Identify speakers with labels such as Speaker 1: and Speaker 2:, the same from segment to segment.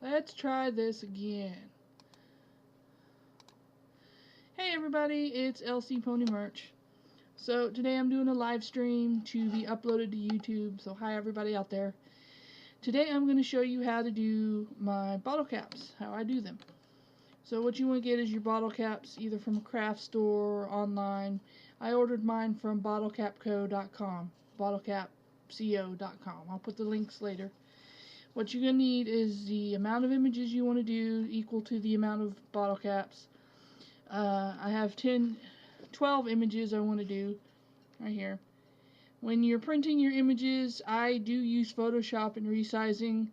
Speaker 1: Let's try this again. Hey everybody, it's LC Pony Merch. So today I'm doing a live stream to be uploaded to YouTube. So hi everybody out there. Today I'm going to show you how to do my bottle caps, how I do them. So what you want to get is your bottle caps either from a craft store or online. I ordered mine from bottlecapco.com, bottlecapco.com. I'll put the links later. What you're going to need is the amount of images you want to do equal to the amount of bottle caps. I have 12 images I want to do right here. When you're printing your images, I do use Photoshop and resizing.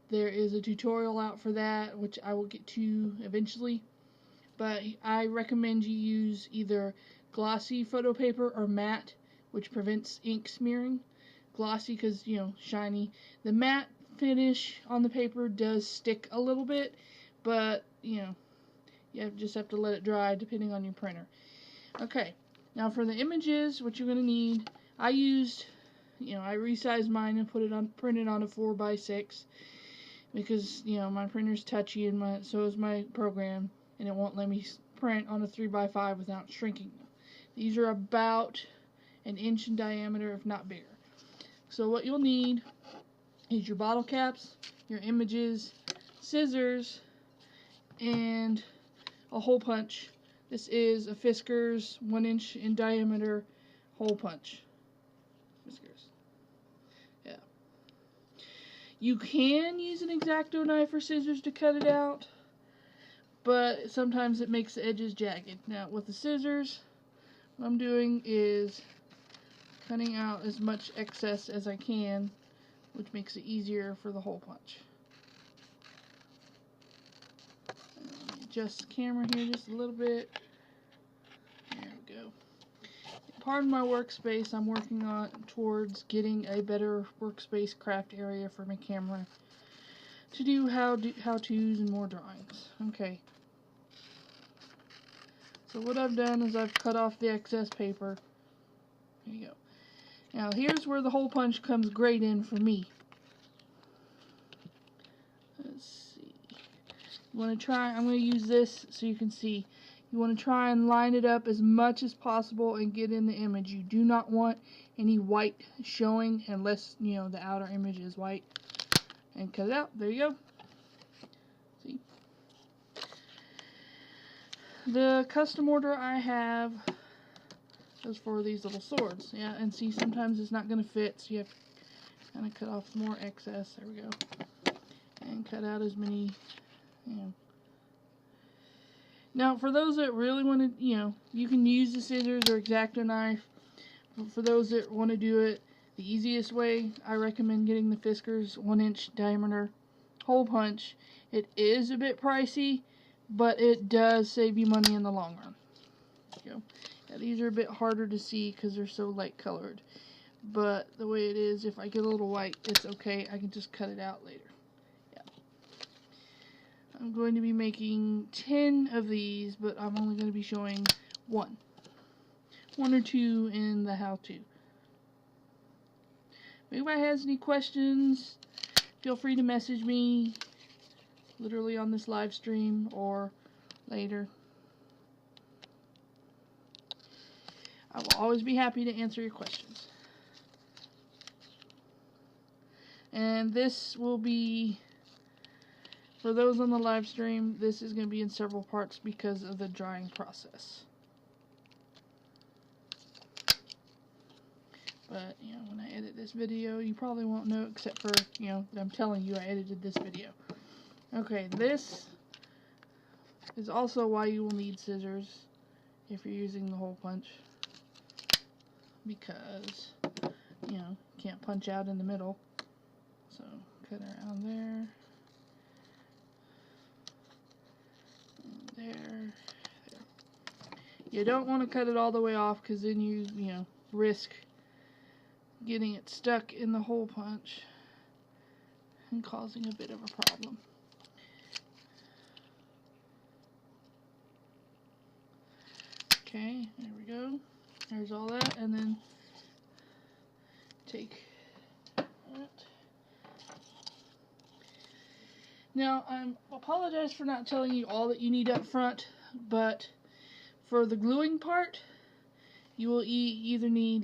Speaker 1: There is a tutorial out for that, which I will get to eventually. But I recommend you use either glossy photo paper or matte, which prevents ink smearing. Glossy because, shiny. The matte finish on the paper does stick a little bit, but, you just have to let it dry depending on your printer. Okay, now for the images, what you're going to need, I used, I resized mine and printed on a 4x6 because, my printer's touchy and so is my program, and it won't let me print on a 3x5 without shrinking them. These are about an inch in diameter, if not bigger. So what you'll need is your bottle caps, your images, scissors, and a hole punch. This is a Fiskars 1 inch in diameter hole punch. Fiskars. Yeah. You can use an X-Acto knife or scissors to cut it out, but sometimes it makes the edges jagged. Now with the scissors, what I'm doing is cutting out as much excess as I can, which makes it easier for the hole punch. Adjust the camera here just a little bit. There we go. Pardon my workspace. I'm working towards getting a better workspace craft area for my camera to do how-tos and more drawings. Okay. So what I've done is I've cut off the excess paper. There you go. Now here's where the hole punch comes great in for me. Let's see. You want to try, I'm going to use this so you can see. You want to try and line it up as much as possible and get in the image. You do not want any white showing unless, the outer image is white. And cut it out. There you go. See? The custom order I have is for these little swords. Yeah, and see, sometimes it's not going to fit, so you have to kind of cut off more excess. There we go. And cut out as many, Now, for those that really want to, you can use the scissors or X-Acto knife. For those that want to do it the easiest way, I recommend getting the Fiskars 1 inch diameter hole punch. It is a bit pricey, but it does save you money in the long run. There you go. Yeah, these are a bit harder to see because they're so light colored. But the way it is, if I get a little white, it's okay. I can just cut it out later. Yeah. I'm going to be making 10 of these, but I'm only going to be showing one or two in the how-to. If anybody has any questions, feel free to message me, literally on this live stream or later. I will always be happy to answer your questions. And this will be, for those on the live stream, this is going to be in several parts because of the drying process. But, when I edit this video, you probably won't know except for, that I'm telling you I edited this video. Okay, this is also why you will need scissors if you're using the hole punch. Because, can't punch out in the middle. So, cut around there. There. You don't want to cut it all the way off because then you risk getting it stuck in the hole punch and causing a bit of a problem. Okay, there we go. There's all that, and then take that. Now, I apologize for not telling you all that you need up front, but for the gluing part, you will either need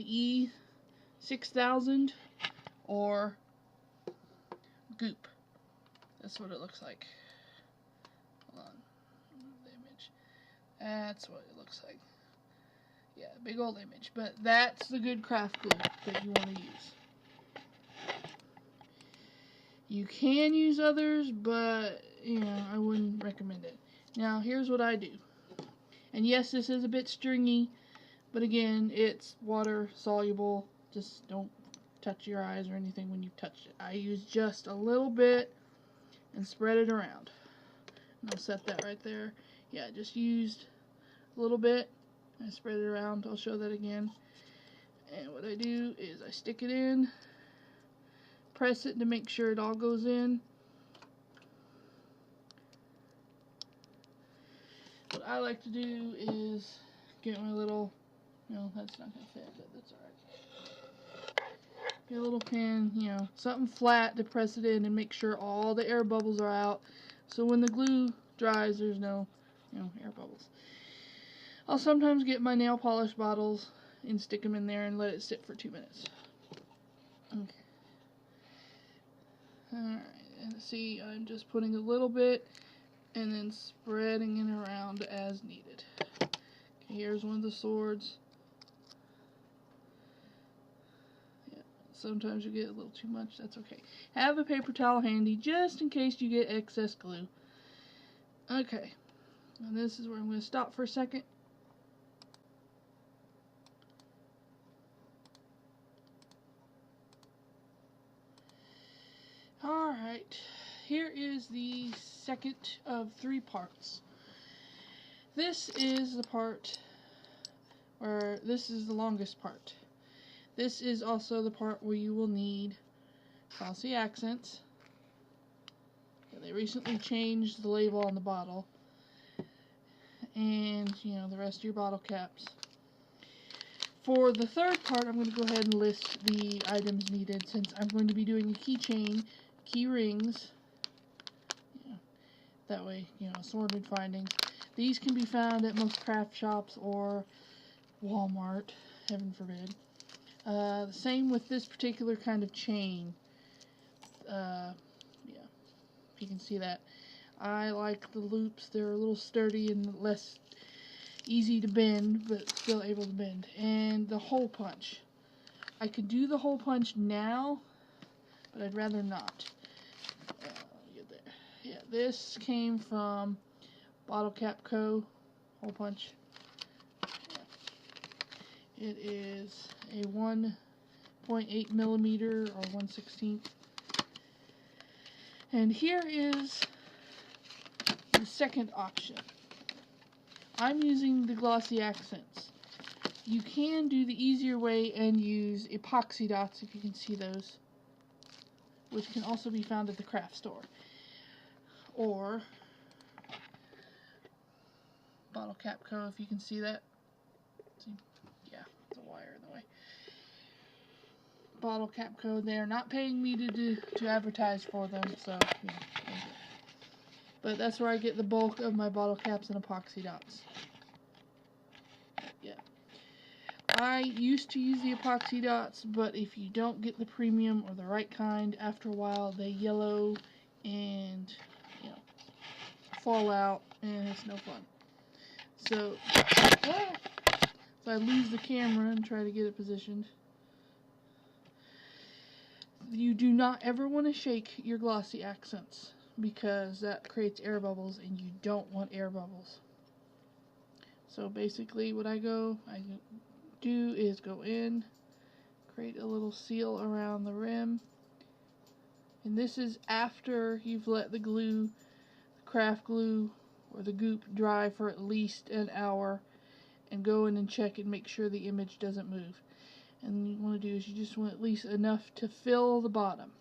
Speaker 1: E6000 or goop. That's what it looks like. Hold on. The image. That's what it looks like. Yeah, big old image. But that's the good craft glue that you want to use. You can use others, but, you know, I wouldn't recommend it. Now, here's what I do. And yes, this is a bit stringy, but again, it's water soluble. Just don't touch your eyes or anything when you've touched it. I use just a little bit and spread it around. And I'll set that right there. Yeah, just used a little bit and spread it around. I'll show that again. And what I do is I stick it in, press it to make sure it all goes in. What I like to do is get my little, no, that's not going to fit, but that's alright. Get a little pin, you know, something flat to press it in and make sure all the air bubbles are out. So when the glue dries, there's no, you know, air bubbles. I'll sometimes get my nail polish bottles and stick them in there and let it sit for 2 minutes. Okay. Alright, and see, I'm just putting a little bit and then spreading it around as needed. Okay, here's one of the swords. Yeah, sometimes you get a little too much, that's okay. Have a paper towel handy just in case you get excess glue. Okay, and this is where I'm going to stop for a second. Alright, here is the second of 3 parts. This is the part, or this is the longest part. This is also the part where you will need glossy accents. They recently changed the label on the bottle. And, you know, the rest of your bottle caps. For the third part, I'm going to go ahead and list the items needed since I'm going to be doing a keychain, key rings. Yeah, that way, you know, assorted findings. These can be found at most craft shops or Walmart, heaven forbid. The same with this particular kind of chain. Yeah, if you can see that. I like the loops. They're a little sturdy and less easy to bend, but still able to bend. And the hole punch. I could do the hole punch now, but I'd rather not. Get there. Yeah, this came from Bottle Cap Co. Hole punch. Yeah. It is a 1.8 millimeter or 1/16. And here is the second option. I'm using the glossy accents. You can do the easier way and use epoxy dots, if you can see those, which can also be found at the craft store. Or Bottle Cap Co., if you can see that. See? Yeah, there's a wire in the way. Bottle Cap Co., they're not paying me to advertise for them, so yeah. But that's where I get the bulk of my bottle caps and epoxy dots. Yeah. I used to use the epoxy dots, but if you don't get the premium or the right kind, after a while they yellow and, you know, fall out, and it's no fun. So I lose the camera and try to get it positioned. You do not ever want to shake your glossy accents, because that creates air bubbles and you don't want air bubbles. So basically what I do is go in, create a little seal around the rim, and this is after you've let the glue, the craft glue or the goop dry for at least an hour, and go in and check and make sure the image doesn't move. And what you want to do is you just want at least enough to fill the bottom.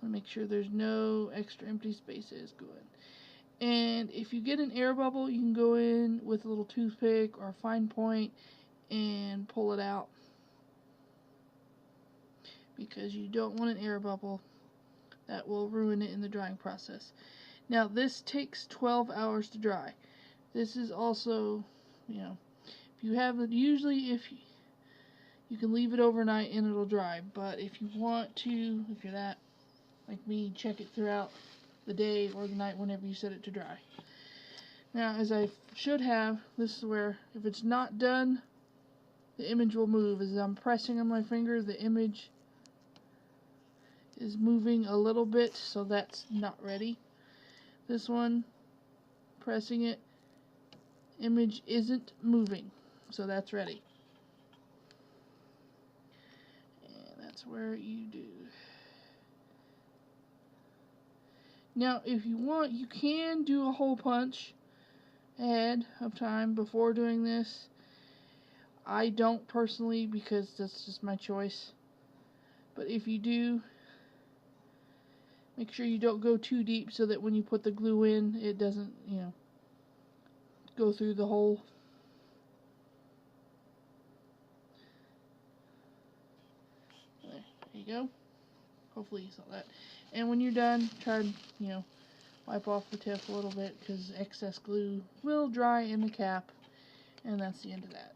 Speaker 1: Want to make sure there's no extra empty spaces. Go in. And if you get an air bubble, you can go in with a little toothpick or a fine point and pull it out, because you don't want an air bubble. That will ruin it in the drying process. Now this takes 12 hours to dry. This is also, you know, if you have it, usually if you can leave it overnight and it'll dry, but if you want to, if you're that like me, check it throughout the day or the night whenever you set it to dry. Now, as I should have, this is where, if it's not done, the image will move. As I'm pressing on my finger, the image is moving a little bit, so that's not ready. This one, pressing it, image isn't moving, so that's ready. And that's where you do. Now, if you want, you can do a hole punch ahead of time before doing this. I don't personally, because that's just my choice. But if you do, make sure you don't go too deep so that when you put the glue in, it doesn't, you know, go through the hole. There you go. Hopefully you saw that. And when you're done, try to, you know, wipe off the tip a little bit, because excess glue will dry in the cap, and that's the end of that.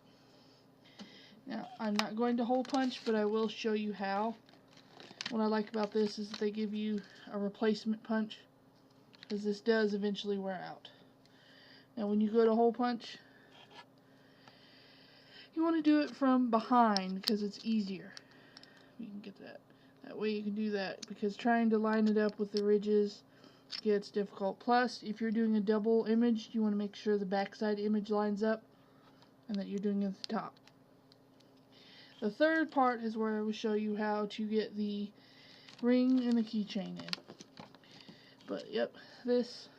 Speaker 1: Now, I'm not going to hole punch, but I will show you how. What I like about this is that they give you a replacement punch, because this does eventually wear out. Now, when you go to hole punch, you want to do it from behind, because it's easier. You can get that. That way you can do that, because trying to line it up with the ridges gets difficult. Plus, if you're doing a double image, you want to make sure the backside image lines up and that you're doing it at the top. The third part is where I will show you how to get the ring and the keychain in. But yep, this,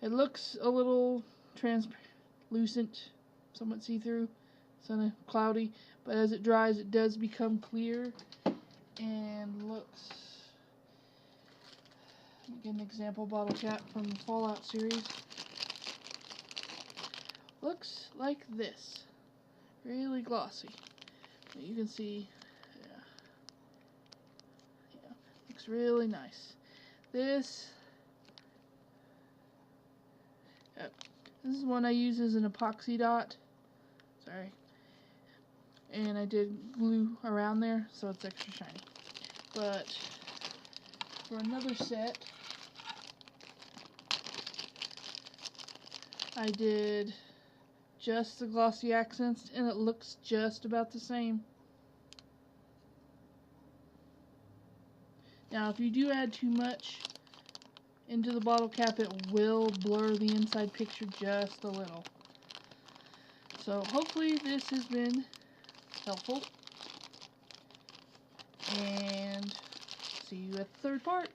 Speaker 1: it looks a little translucent, somewhat see-through, it's kind of cloudy, but as it dries it does become clear and looks, let me get an example bottle cap from the Fallout series. Looks like this. Really glossy. You can see, yeah, looks really nice. This is one I use as an epoxy dot. Sorry. And I did glue around there, so it's extra shiny. But for another set, I did just the glossy accents, and it looks just about the same. Now, if you do add too much into the bottle cap, it will blur the inside picture just a little. So hopefully this has been helpful, and see you at the third part.